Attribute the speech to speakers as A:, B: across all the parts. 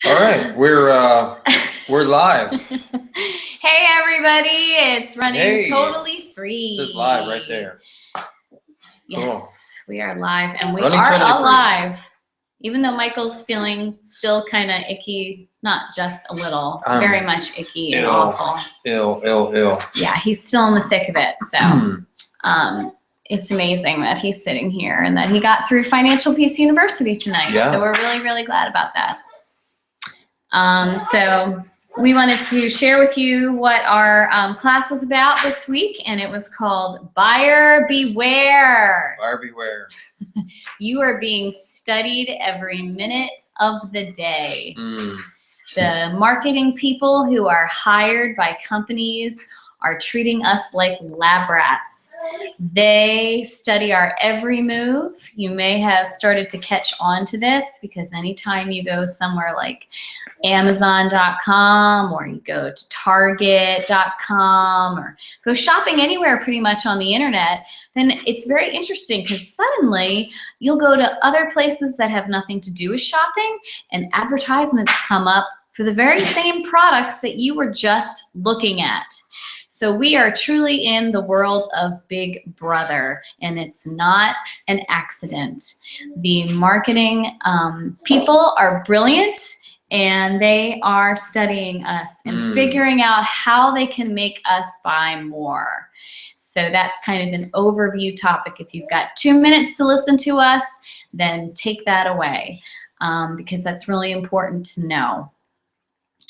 A: All right, we're live.
B: Hey everybody, it's running totally free.
A: It says live right there.
B: Yes, we are live and we
A: Running
B: are
A: totally
B: alive. Free. Even though Michael's feeling still kind of icky, not just a little, very much icky and awful.
A: Ill.
B: Yeah, he's still in the thick of it. So it's amazing that he's sitting here and that he got through Financial Peace University tonight.
A: Yeah.
B: So we're really, really glad about that. So we wanted to share with you what our class was about this week, and it was called Buyer Beware.
A: Buyer Beware.
B: You are being studied every minute of the day. The marketing people who are hired by companies are treating us like lab rats. They study our every move. You may have started to catch on to this because anytime you go somewhere like Amazon.com or you go to Target.com or go shopping anywhere pretty much on the internet, then it's very interesting because suddenly you'll go to other places that have nothing to do with shopping and advertisements come up for the very same products that you were just looking at. So we are truly in the world of Big Brother, and it's not an accident. The marketing people are brilliant, and they are studying us and figuring out how they can make us buy more. So that's kind of an overview topic. If you've got 2 minutes to listen to us, then take that away because that's really important to know.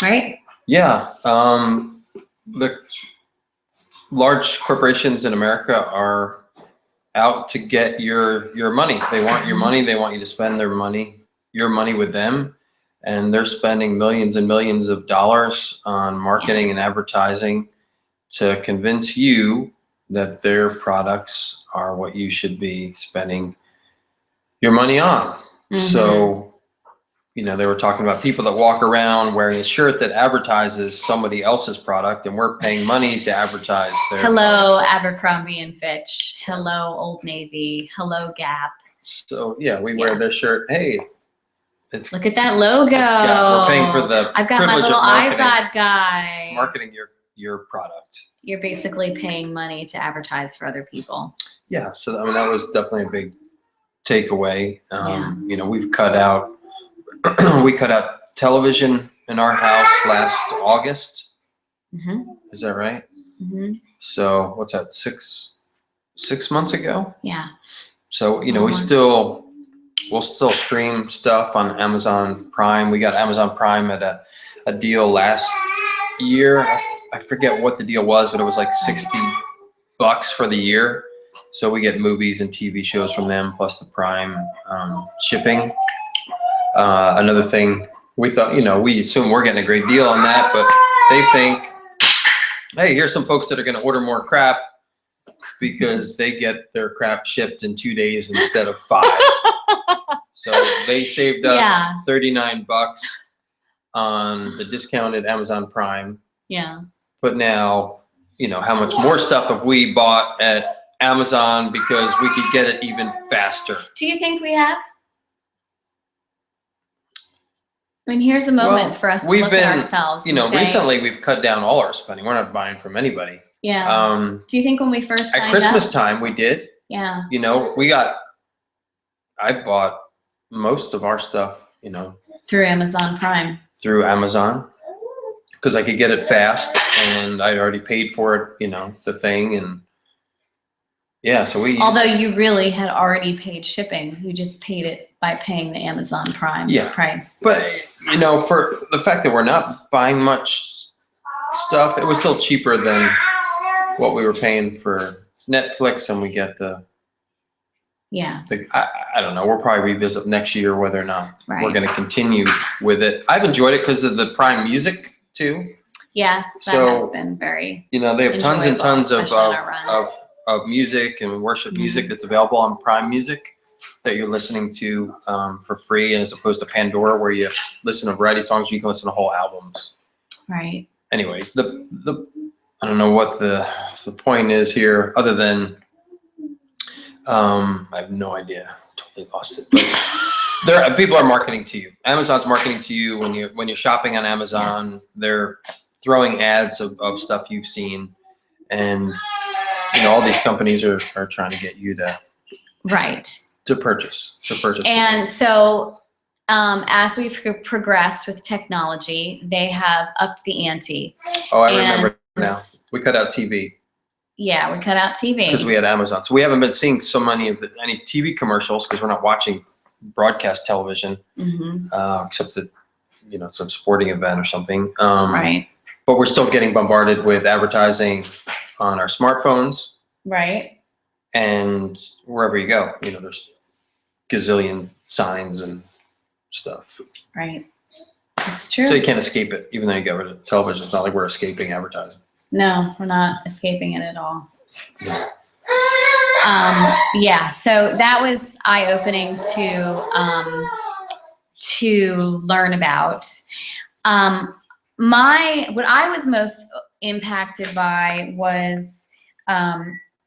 B: Right?
A: Yeah. The large corporations in America are out to get your money. They want your money. They want you to spend your money with them. And they're spending millions and millions of dollars on marketing and advertising to convince you that their products are what you should be spending your money on. So, they were talking about people that walk around wearing a shirt that advertises somebody else's product, and we're paying money to advertise their
B: Hello,
A: product.
B: Abercrombie and Fitch. Hello, Old Navy. Hello, Gap.
A: So, we wear their shirt. Hey,
B: look at that logo.
A: We're paying for the
B: I've got my little iPod guy.
A: Marketing your product.
B: You're basically paying money to advertise for other people.
A: Yeah, so that was definitely a big takeaway. We've cut out we cut out television in our house last August. Is that right? So what's that? 6 months ago?
B: Yeah.
A: So we'll still stream stuff on Amazon Prime. We got Amazon Prime at a deal last year. I forget what the deal was, but it was like $60 for the year. So we get movies and TV shows from them plus the Prime shipping. Another thing, we thought, we assume we're getting a great deal on that, but they think, hey, here's some folks that are going to order more crap because they get their crap shipped in 2 days instead of 5. So they saved us $39 on the discounted Amazon Prime.
B: Yeah.
A: But now, how much more stuff have we bought at Amazon because we could get it even faster?
B: Do you think we have? I mean, here's a moment for us to look at ourselves.
A: Recently we've cut down all our spending. We're not buying from anybody.
B: Yeah. Do you think when we first signed
A: at Christmas time we did?
B: Yeah.
A: I bought most of our stuff,
B: through Amazon Prime.
A: Through Amazon, because I could get it fast, and I'd already paid for it, the thing, and so
B: although you really had already paid shipping, you just paid it by paying the Amazon Prime price.
A: But for the fact that we're not buying much stuff, it was still cheaper than what we were paying for Netflix, and we get the I don't know. We'll probably revisit next year whether or not we're going to continue with it. I've enjoyed it because of the Prime Music too.
B: Yes, that has been very.
A: They have tons and tons of music and worship music that's available on Prime Music that you're listening to for free, and as opposed to Pandora where you listen to a variety of songs, you can listen to whole albums.
B: Right.
A: Anyway, I don't know what the point is here, other than I have no idea. Totally lost it. People are marketing to you. Amazon's marketing to you when you're shopping on Amazon.
B: Yes.
A: They're throwing ads of stuff you've seen, and all these companies are trying to get you to purchase.
B: And so as we've progressed with technology, they have upped the ante.
A: Oh, I remember now. We cut out TV.
B: Yeah, we cut out TV
A: because we had Amazon. So we haven't been seeing so many of any TV commercials because we're not watching broadcast television, except that some sporting event or something.
B: Right.
A: But we're still getting bombarded with advertising on our smartphones.
B: Right.
A: And wherever you go, there's gazillion signs and stuff.
B: Right. It's true.
A: So you can't escape it, even though you get rid of television. It's not like we're escaping advertising.
B: No, we're not escaping it at all. Yeah, so that was eye-opening to learn about. What I was most impacted by was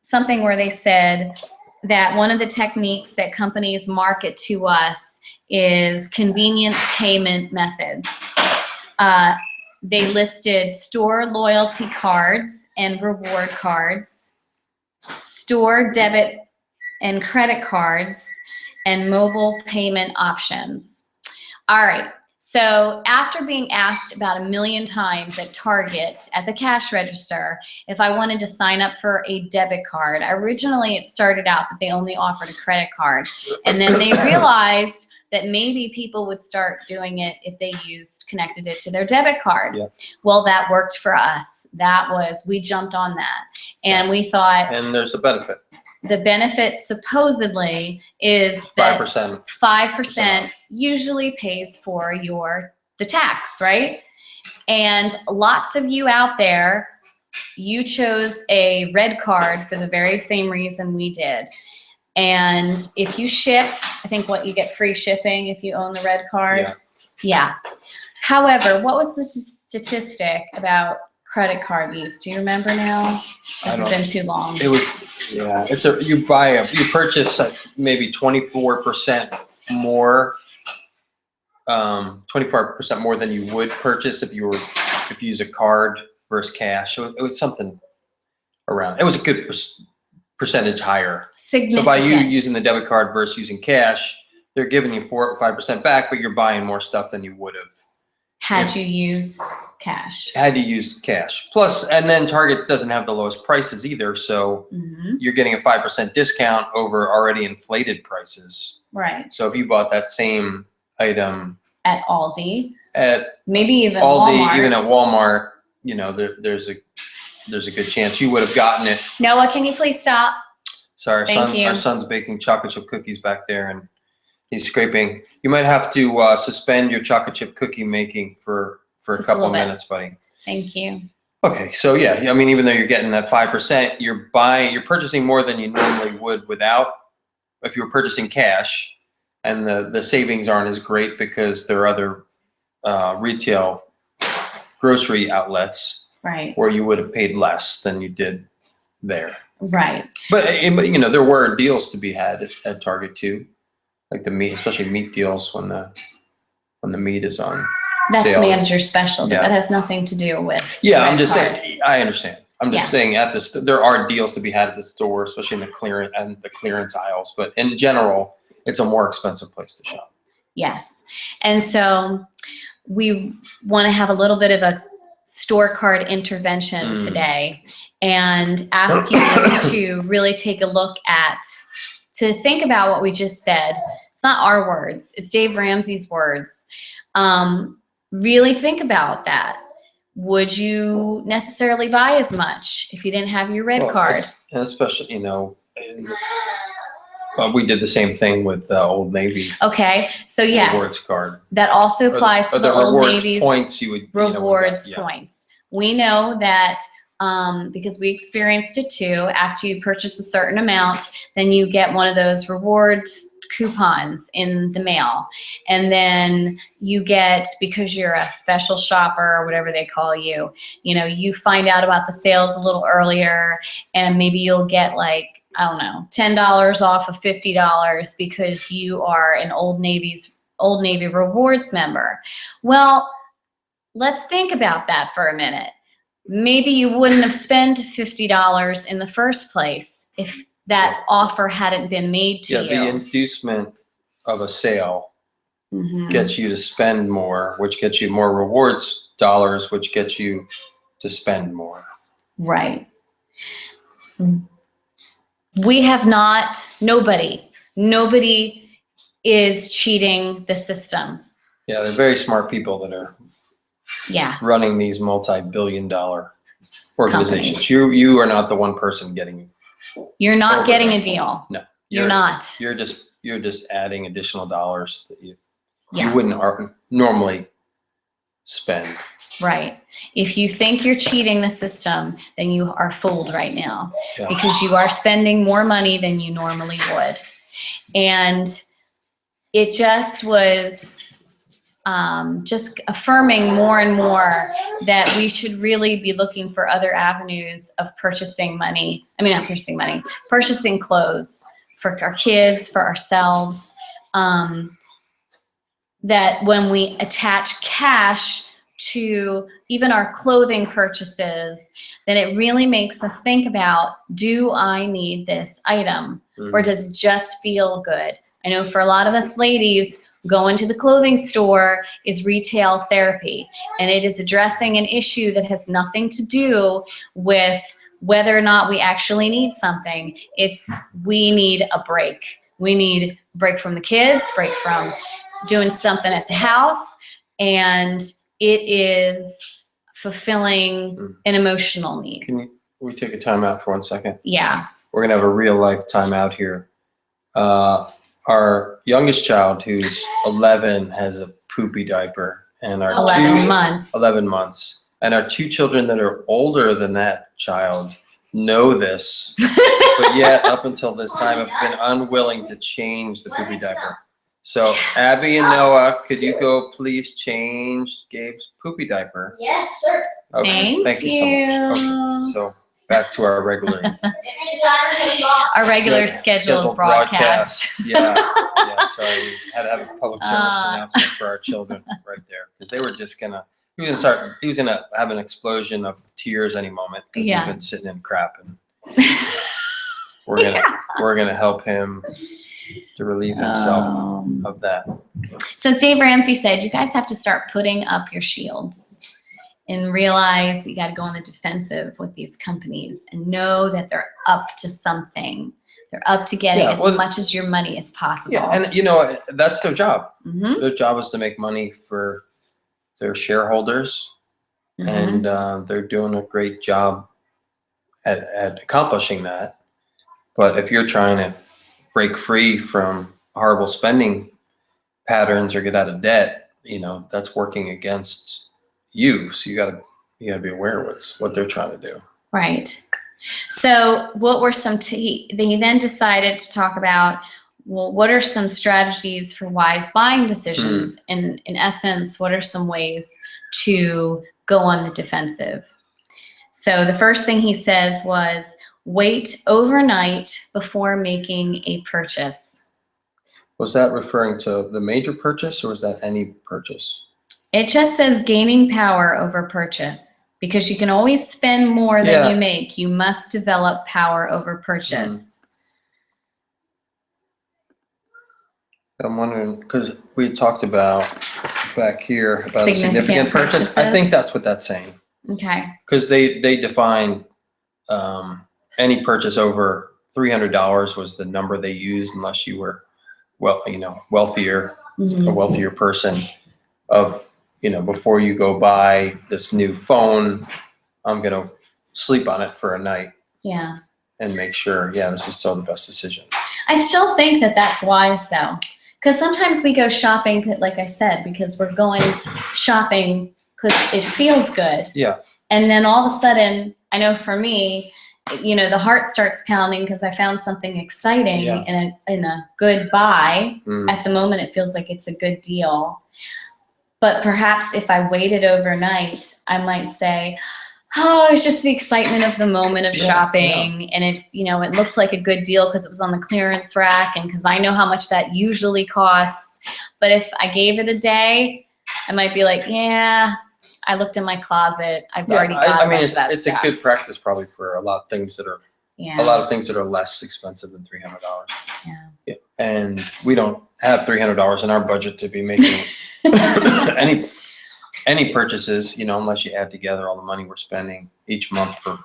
B: something where they said that one of the techniques that companies market to us is convenient payment methods. They listed store loyalty cards and reward cards, store debit and credit cards, and mobile payment options. All right, so after being asked about 1 million times at Target at the cash register if I wanted to sign up for a debit card, originally it started out that they only offered a credit card, and then they realized that maybe people would start doing it if they connected it to their debit card.
A: Yep.
B: Well, that worked for us. We jumped on that. And we thought.
A: And there's a benefit.
B: The benefit supposedly is that 5% usually pays for the tax, right? And lots of you out there, you chose a red card for the very same reason we did. And if you ship, I think you get free shipping if you own the red card. Yeah. However, what was the statistic about credit card use? Do you remember now? Has it been too long?
A: It was, you purchase maybe 24% more, 24% more than you would purchase if you use a card versus cash. It was something around. It was a good percentage higher.
B: Significant.
A: So by you using the debit card versus using cash, they're giving you 4 or 5% back, but you're buying more stuff than you would have
B: had you used cash.
A: Had you used cash. Plus, and then Target doesn't have the lowest prices either, so you're getting a 5% discount over already inflated prices.
B: Right.
A: So if you bought that same item
B: at Aldi,
A: maybe
B: even
A: Aldi,
B: Walmart.
A: even at Walmart, there's a good chance you would have gotten it.
B: Noah, can you please stop?
A: Sorry, our son's baking chocolate chip cookies back there, and he's scraping. You might have to suspend your chocolate chip cookie making for a couple of minutes, buddy.
B: Thank you.
A: Okay, so yeah, I mean, even though you're getting that 5%, you're purchasing more than you normally would if you were purchasing cash, and the savings aren't as great because there are other retail grocery outlets where you would have paid less than you did there.
B: Right.
A: But there were deals to be had at Target too, like the meat, especially meat deals when the meat is on
B: That's manager special, but that has nothing to do with.
A: Yeah, I'm just saying. I understand. I'm just saying there are deals to be had at the store, especially in the clearance aisles. But in general, it's a more expensive place to shop. Yes,
B: and so we want to have a little bit of a store card intervention today, and ask you to really take a look to think about what we just said. It's not our words; it's Dave Ramsey's words. Really think about that. Would you necessarily buy as much if you didn't have your red card?
A: And especially, we did the same thing with Old Navy.
B: Okay, so yes,
A: rewards card.
B: That also applies to the Old Navy's
A: points.
B: Rewards points. We know that because we experienced it too. After you purchase a certain amount, then you get one of those rewards coupons in the mail, and then you get, because you're a special shopper or whatever they call you, you find out about the sales a little earlier, and maybe you'll get like I don't know, $10 off of $50 because you are an Old Navy Rewards member. Well, let's think about that for a minute. Maybe you wouldn't have spent $50 in the first place if that offer hadn't been made to you.
A: The inducement of a sale gets you to spend more, which gets you more rewards dollars, which gets you to spend more.
B: Right. We have not, nobody is cheating the system.
A: Yeah, they're very smart people that are running these multi-billion-dollar organizations.
B: Companies.
A: You are not the one person getting.
B: You're not getting a deal.
A: No,
B: you're not.
A: You're just adding additional dollars that you wouldn't normally spend.
B: Right. If you think you're cheating the system, then you are fooled right now because you are spending more money than you normally would. And it just was just affirming more and more that we should really be looking for other avenues of purchasing clothes for our kids, for ourselves. That when we attach cash to even our clothing purchases, then it really makes us think about, do I need this item? Or does it just feel good? I know for a lot of us ladies, going to the clothing store is retail therapy, and it is addressing an issue that has nothing to do with whether or not we actually need something. It's we need a break. We need a break from the kids, break from doing something at the house, and it is fulfilling an emotional need.
A: Can we take a time out for 1 second?
B: Yeah.
A: We're going to have a real life time out here. Our youngest child, who's 11, has a poopy diaper. And our
B: 11 months.
A: 11 months. And our 2 children that are older than that child know this, but yet up until this time have been unwilling to change the poopy diaper. So Abby and Noah, could you go please change Gabe's poopy diaper?
C: Yes, sir.
A: Okay, thank you so much. Okay, so back to our regular
B: scheduled broadcast.
A: Yeah, sorry, we had to have a public service announcement for our children right there, because they were just gonna, he was gonna have an explosion of tears any moment, because he's been sitting in crap, and we're gonna help him to relieve himself of that.
B: So as Dave Ramsey said, you guys have to start putting up your shields and realize you got to go on the defensive with these companies and know that they're up to something. They're up to getting as much as your money as possible.
A: Yeah, and that's their job. Their job is to make money for their shareholders, and they're doing a great job at accomplishing that. But if you're trying to break free from horrible spending patterns or get out of debt, that's working against you. So you gotta be aware of what they're trying to do. Right.
B: So what were they then decided to talk about, well, what are some strategies for wise buying decisions? And in essence, what are some ways to go on the defensive? So the first thing he says was, wait overnight before making a purchase.
A: Was that referring to the major purchase, or was that any purchase?
B: It just says gaining power over purchase, because you can always spend more than you make. You must develop power over purchase.
A: I'm wondering, because we talked about back here about a significant purchase. I think that's what that's saying.
B: Okay.
A: Because they define any purchase over $300 was the number they used, unless you were, wealthier, a wealthier person. Before you go buy this new phone, I'm gonna sleep on it for a night.
B: Yeah.
A: And make sure, this is still the best decision.
B: I still think that that's wise, though, because sometimes we go shopping, like I said, because we're going shopping because it feels good.
A: Yeah.
B: And then all of a sudden, I know for me, the heart starts pounding because I found something exciting in a good buy. At the moment, it feels like it's a good deal. But perhaps if I waited overnight, I might say, Oh, it's just the excitement of the moment of
A: Yeah,
B: shopping. And if, you know, it looked like a good deal because it was on the clearance rack and because I know how much that usually costs. But if I gave it a day, I might be like, yeah, I looked in my closet. I've already got a bunch of that
A: it's
B: stuff.
A: a good practice probably for a lot of things that are
B: Yeah.
A: a lot of things that are less expensive than $300.
B: Yeah.
A: Yeah. And we don't have $300 in our budget to be making any purchases, you know, unless you add together all the money we're spending each month for,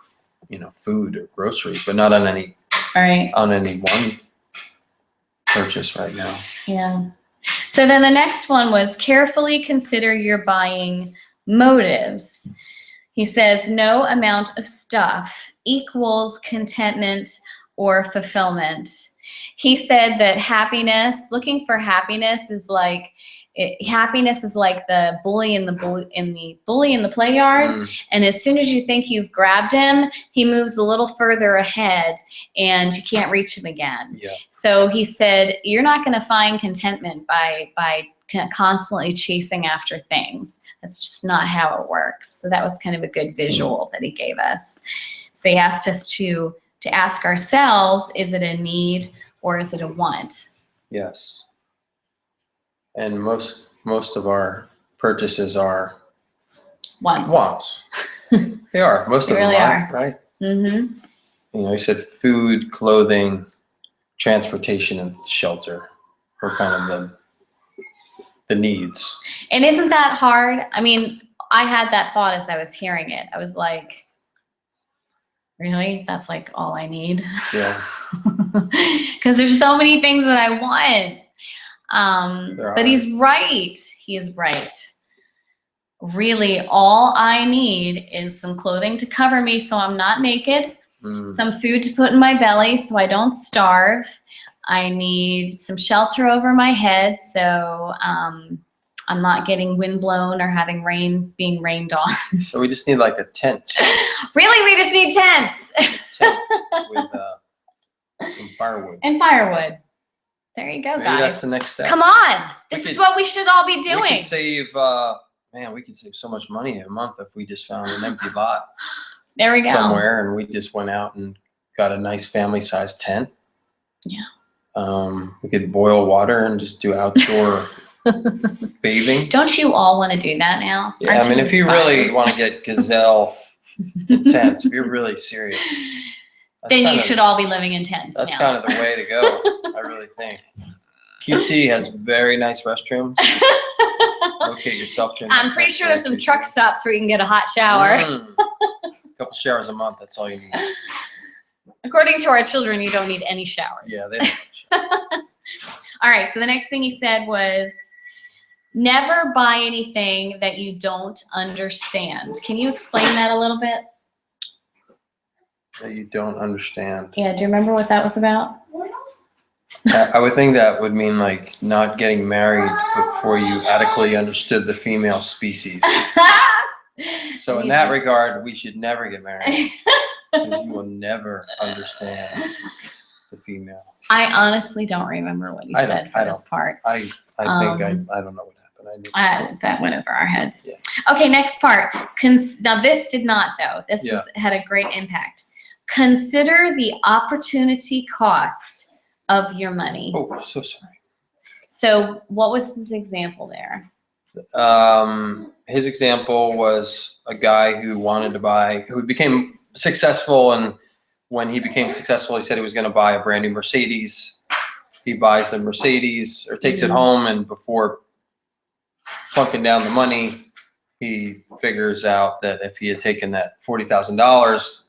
A: you know, food or groceries, but not on any one purchase right now.
B: Yeah. So then the next one was carefully consider your buying motives. He says no amount of stuff equals contentment or fulfillment. He said that looking for happiness is like the bully in the play yard. And as soon as you think you've grabbed him, he moves a little further ahead and you can't reach him again.
A: Yeah.
B: So he said you're not going to find contentment by constantly chasing after things. That's just not how it works. So that was kind of a good visual that he gave us. So he asked us to ask ourselves, is it a need or is it a want?
A: Yes. And most of our purchases are wants. They are. Most of them
B: really
A: are, right?
B: Mm-hmm.
A: You know, you said food, clothing, transportation, and shelter are kind of the needs.
B: And isn't that hard? I mean, I had that thought as I was hearing it. I was like, really? That's like all I need?
A: Yeah.
B: Because there's so many things that I want. But he's right. He is right. Really, all I need is some clothing to cover me so I'm not naked, some food to put in my belly so I don't starve. I need some shelter over my head so I'm not getting windblown or having being rained on.
A: So we just need like a tent.
B: Really, we just need tents.
A: Tent with some firewood.
B: And firewood. There you go,
A: Maybe
B: guys.
A: that's the next step.
B: Come on. This is what we should all be doing.
A: We could save, we could save so much money a month if we just found an empty lot.
B: There we go.
A: Somewhere, and we just went out and got a nice family-sized tent.
B: Yeah.
A: We could boil water and just do outdoor bathing.
B: Don't you all want to do that now?
A: Yeah, I mean, if you really want to get gazelle tents, if you're really serious,
B: then you should all be living in tents now.
A: That's kind of the way to go, I really think. QT has very nice restrooms. Locate yourself.
B: I'm pretty sure there's some truck stops where you can get a hot shower.
A: A couple showers a month, that's all you need.
B: According to our children, you don't need any showers.
A: Yeah, they don't.
B: All right, so the next thing he said was, never buy anything that you don't understand. Can you explain that a little bit?
A: That you don't understand.
B: Yeah, do you remember what that was about?
A: I would think that would mean like not getting married before you adequately understood the female species. So in that regard, we should never get married because you will never understand the female.
B: I honestly don't remember what he said for this part.
A: I think I don't know what happened.
B: That went over our heads.
A: Yeah.
B: Okay, next part. Now this did not though. This had a great impact. Consider the opportunity cost of your money.
A: Oh, I'm so sorry.
B: So what was his example there?
A: His example was a guy who became successful, and when he became successful, he said he was going to buy a brand new Mercedes. He buys the Mercedes or takes it home, and before plunking down the money, he figures out that if he had taken that $40,000,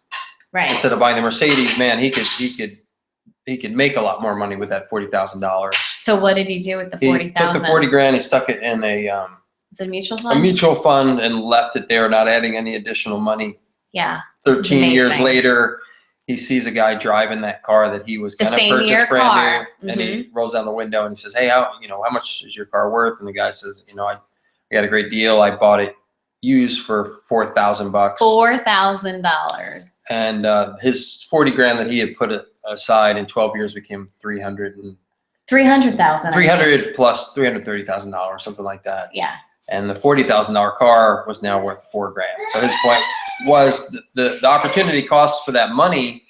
A: instead of buying the Mercedes, man, he could make a lot more money with that $40,000.
B: So what did he do with the 40,000?
A: He took the 40 grand, he stuck it in
B: is it a mutual fund?
A: A mutual fund and left it there, not adding any additional money.
B: Yeah.
A: 13 years later, he sees a guy driving that car that he was going to purchase brand new, and he rolls down the window and he says, "Hey, how much is your car worth?" And the guy says, I got a great deal. I bought it used for $4,000.
B: $4,000.
A: And his 40 grand that he had put aside in 12 years became $300,000.
B: 300,000.
A: 300 plus $330,000, something like that.
B: Yeah.
A: and the $40,000 car was now worth $4,000. So his point was the opportunity cost for that money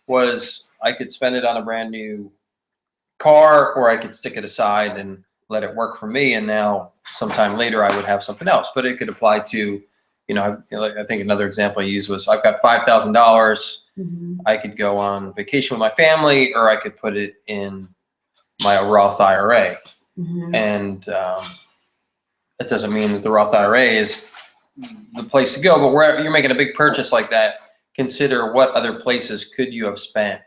A: was I could spend it on a brand new car, or I could stick it aside and let it work for me. And now sometime later I would have something else, but it could apply to, I think another example I used was I've got $5,000. I could go on vacation with my family, or I could put it in my Roth IRA. And that doesn't mean that the Roth IRA is the place to go, but wherever you're making a big purchase like that, consider what other places could you have spent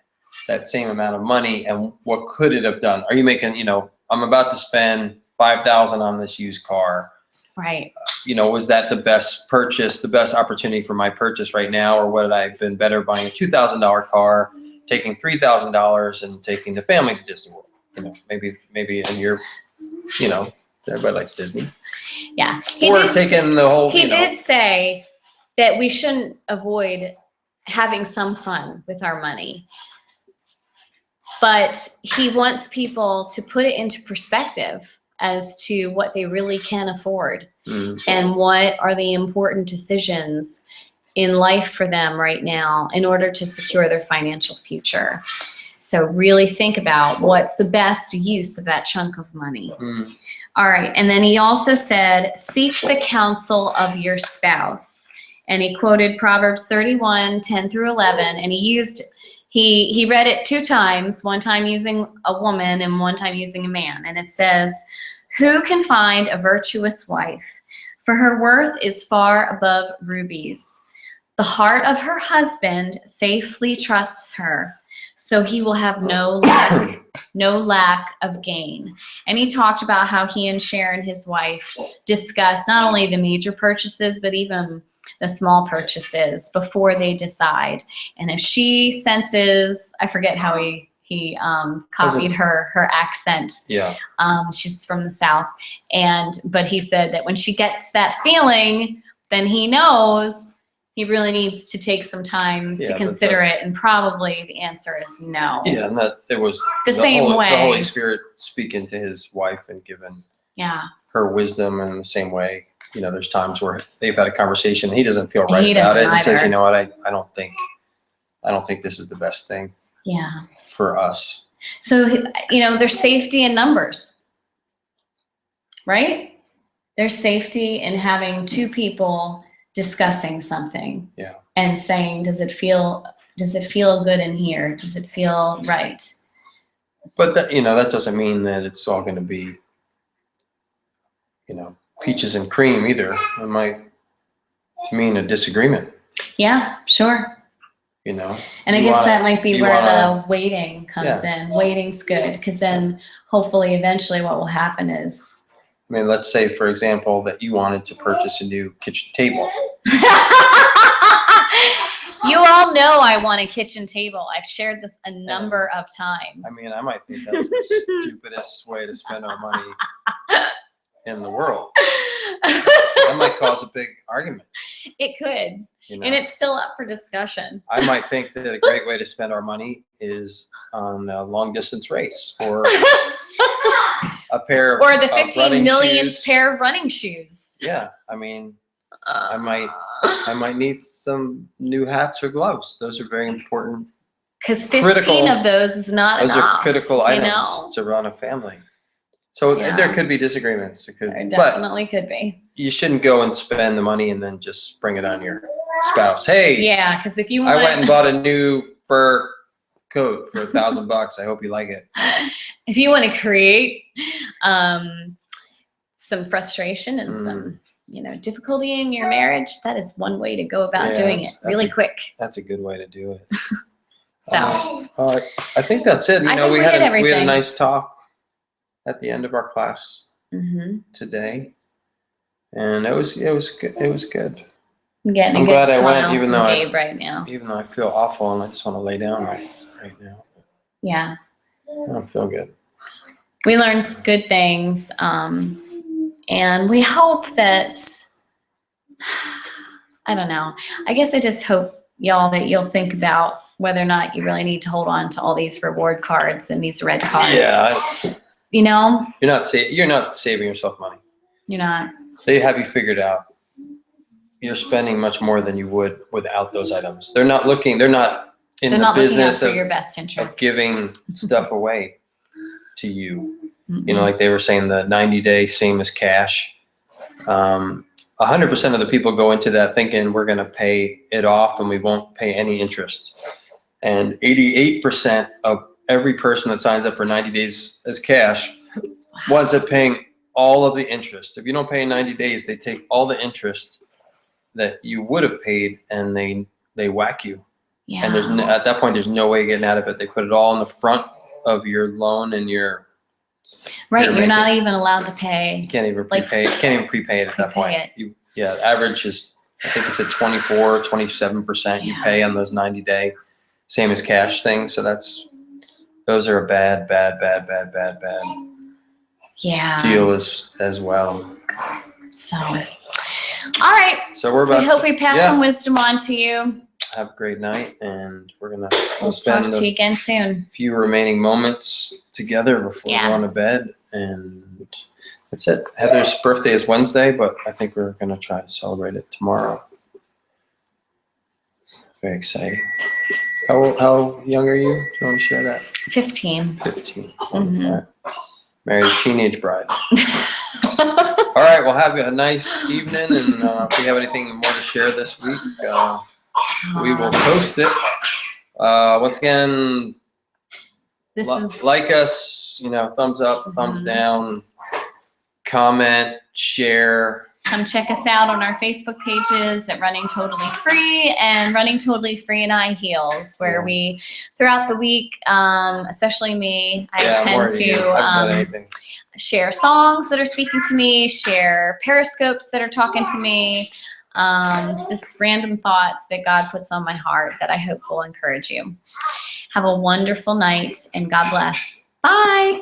A: that same amount of money, and what could it have done? Are you making, I'm about to spend $5,000 on this used car.
B: Right.
A: Was that the best purchase, the best opportunity for my purchase right now? Or would I have been better buying a $2,000 car, taking $3,000 and taking the family to Disney World? Maybe in your, everybody likes Disney.
B: Yeah.
A: Or taking the whole,
B: He did say that we shouldn't avoid having some fun with our money. But he wants people to put it into perspective as to what they really can afford and what are the important decisions in life for them right now in order to secure their financial future. So really think about what's the best use of that chunk of money. All right. And then he also said, seek the counsel of your spouse. And he quoted Proverbs 31:10-11, and he read it 2 times, one time using a woman and one time using a man. And it says, who can find a virtuous wife? For her worth is far above rubies. The heart of her husband safely trusts her, so he will have no lack of gain. And he talked about how he and Sharon, his wife, discuss not only the major purchases, but even the small purchases before they decide. And if she senses, I forget how he copied her accent.
A: Yeah.
B: She's from the South. But he said that when she gets that feeling, then he knows he really needs to take some time to consider it. And probably the answer is no.
A: Yeah. And that it was
B: the same way.
A: The Holy Spirit speaking to his wife and giving her wisdom in the same way. There's times where they've had a conversation and he doesn't feel right about it. And he says, you know what, I don't think this is the best thing for us.
B: So, there's safety in numbers, right? There's safety in having 2 people discussing something and saying, does it feel good in here? Does it feel right?
A: But that, that doesn't mean that it's all going to be, peaches and cream either. It might mean a disagreement.
B: Yeah, sure.
A: And
B: I guess that might be where the waiting comes in. Waiting's good, because then hopefully eventually what will happen is.
A: Let's say, for example, that you wanted to purchase a new kitchen table.
B: You all know I want a kitchen table. I've shared this a number of times.
A: I might think that's the stupidest way to spend our money in the world. That might cause a big argument.
B: It could. And it's still up for discussion.
A: I might think that a great way to spend our money is on a long distance race, or a pair of
B: or the 15 millionth
A: shoes.
B: Pair of running shoes.
A: Yeah. I might need some new hats or gloves. Those are very important.
B: Because 15 of those is not enough.
A: Those are critical items to run a family. So there could be disagreements.
B: There definitely could be.
A: You shouldn't go and spend the money and then just spring it on your spouse. Hey,
B: yeah, because if you
A: I went and bought a new fur coat for $1,000. I hope you like it.
B: If you want to create some frustration and some difficulty in your marriage, that is one way to go about doing it really quick.
A: That's a good way to do it.
B: So
A: I think that's it. We had a nice talk at the end of our class today, and it was good. It was good.
B: I'm glad I went, even though
A: I feel awful and I just want to lay down right now.
B: Yeah,
A: I don't feel good.
B: We learned good things, and we hope that, I don't know, I guess I just hope, y'all, that you'll think about whether or not you really need to hold on to all these reward cards and these red cards.
A: Yeah.
B: You're not
A: You're not saving yourself money.
B: You're not.
A: they have you figured out. You're spending much more than you would without those items. They're not in
B: They're
A: the
B: not looking out
A: business
B: for
A: of
B: your best interest.
A: giving stuff away to you.
B: Mhm.
A: You know, like they were saying, the 90-day same as cash. 100% of the people go into that thinking we're going to pay it off and we won't pay any interest. And 88% of every person that signs up for 90 days as cash winds up paying all of the interest. If you don't pay in 90 days, they take all the interest that you would have paid and they whack you.
B: Yeah.
A: And at that point, there's no way getting out of it. They put it all in the front of your loan and
B: right. You're not
A: making-
B: even allowed to pay.
A: you can't even
B: Like,
A: prepay it at that point.
B: prepay
A: The average is, I think it's at 24, 27% you
B: Yeah.
A: pay on those 90-day, same as cash things. So those are a bad
B: Yeah.
A: deal as well.
B: So, all right.
A: So we're
B: We
A: about
B: hope we pass
A: yeah.
B: some wisdom on to you.
A: have a great night, and we'll
B: We'll
A: spend
B: talk to you
A: a
B: again soon.
A: few remaining moments together before
B: Yeah.
A: we go to bed. And that's it. Heather's birthday is Wednesday, but I think we're going to try to celebrate it tomorrow. Very exciting. How young are you? Do you want to share that?
B: 15.
A: 15.
B: Mhm.
A: Married a teenage bride. All right, well, have a nice evening, and if we have anything more to share this week, we will post it. Once again,
B: This is
A: like us, thumbs up, thumbs down, comment, share.
B: Come check us out on our Facebook pages at Running Totally Free and Running Totally Free in High Heels, where we, throughout the week, especially me, I tend to share songs that are speaking to me, share periscopes that are talking to me, just random thoughts that God puts on my heart that I hope will encourage you. Have a wonderful night, and God bless. Bye.